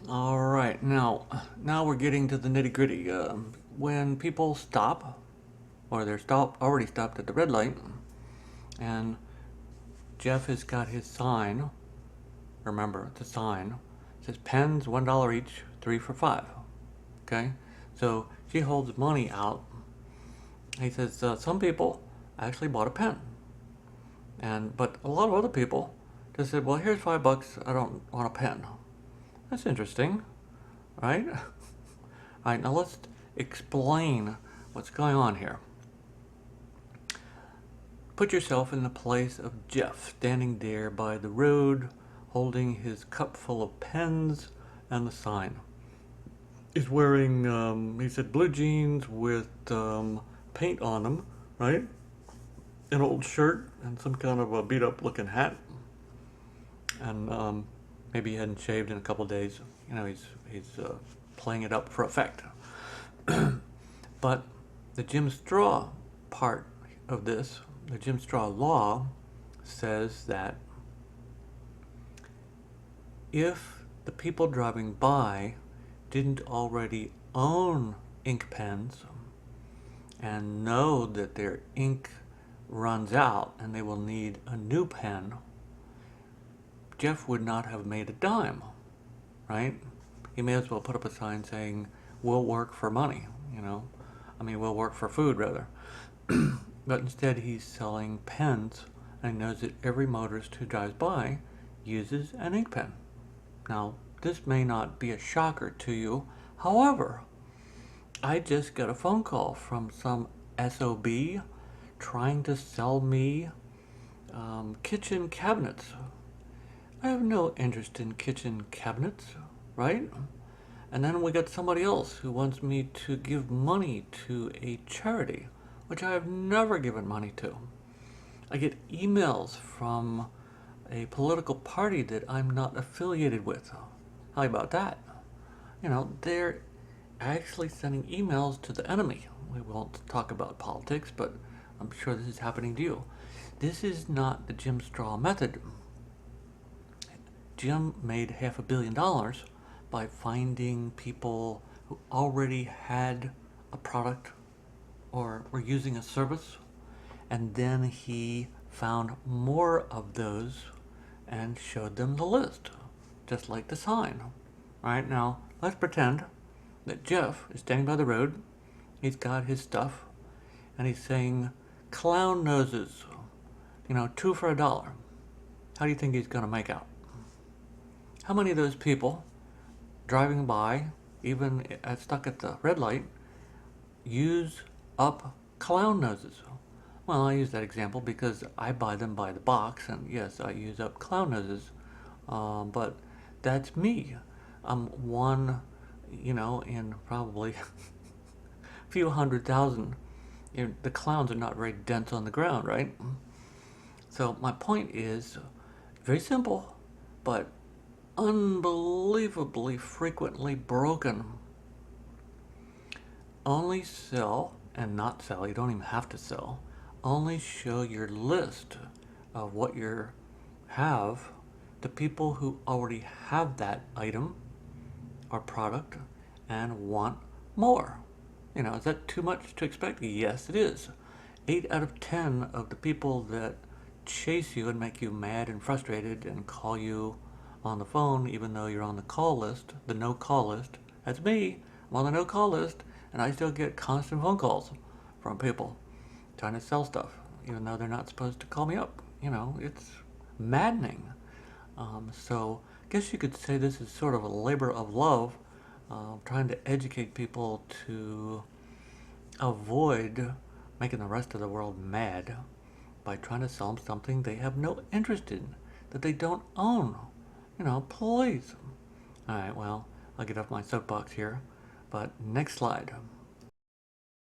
All right, now we're getting to the nitty gritty. When people stop, or they're already stopped at the red light, and Jeff has got his sign. Remember the sign it says pens $1 each, 3 for 5. Okay, so she holds money out. He says some people actually bought a pen, but a lot of other people just said, "Well, here's $5. I don't want a pen." That's interesting, right? All right, now let's explain what's going on here. Put yourself in the place of Jeff, standing there by the road, holding his cup full of pens and the sign. He's wearing, he said, blue jeans with paint on them, right? An old shirt and some kind of a beat up looking hat. And maybe he hadn't shaved in a couple days. You know, he's playing it up for effect. But the Jim Straw part of this, the Jim Straw law, says that if the people driving by didn't already own ink pens and know that their ink runs out and they will need a new pen, Jeff would not have made a dime, right? He may as well put up a sign saying, "We'll work for money," we'll work for food, rather. But instead he's selling pens, and he knows that every motorist who drives by uses an ink pen. Now, this may not be a shocker to you. However, I just got a phone call from some SOB trying to sell me kitchen cabinets. I have no interest in kitchen cabinets, right? And then we got somebody else who wants me to give money to a charity, which I have never given money to. I get emails from a political party that I'm not affiliated with. How about that? They're actually sending emails to the enemy. We won't talk about politics, but I'm sure this is happening to you. This is not the Jim Straw method. Jim made $500 million by finding people who already had a product or were using a service, and then he found more of those and showed them the list, just like the sign. Right, now let's pretend that Jeff is standing by the road. He's got his stuff and he's saying, "Clown noses, 2 for $1. How do you think he's going to make out? How many of those people driving by, even stuck at the red light, use up clown noses?" Well, I use that example because I buy them by the box, and yes, I use up clown noses, but that's me. I'm one, in probably a few 100,000. The clowns are not very dense on the ground, right? So my point is very simple, but unbelievably frequently broken. Only sell and not sell. You don't even have to sell. Only show your list of what you have to people who already have that item or product and want more. Is that too much to expect? Yes, it is. 8 out of 10 of the people that chase you and make you mad and frustrated and call you on the phone, even though you're on the call list, the no call list, that's me. I'm on the no call list, and I still get constant phone calls from people trying to sell stuff, even though they're not supposed to call me up. It's maddening. So I guess you could say this is sort of a labor of love, trying to educate people to avoid making the rest of the world mad by trying to sell them something they have no interest in, that they don't own. Please. All right, well, I'll get off my soapbox here, but next slide.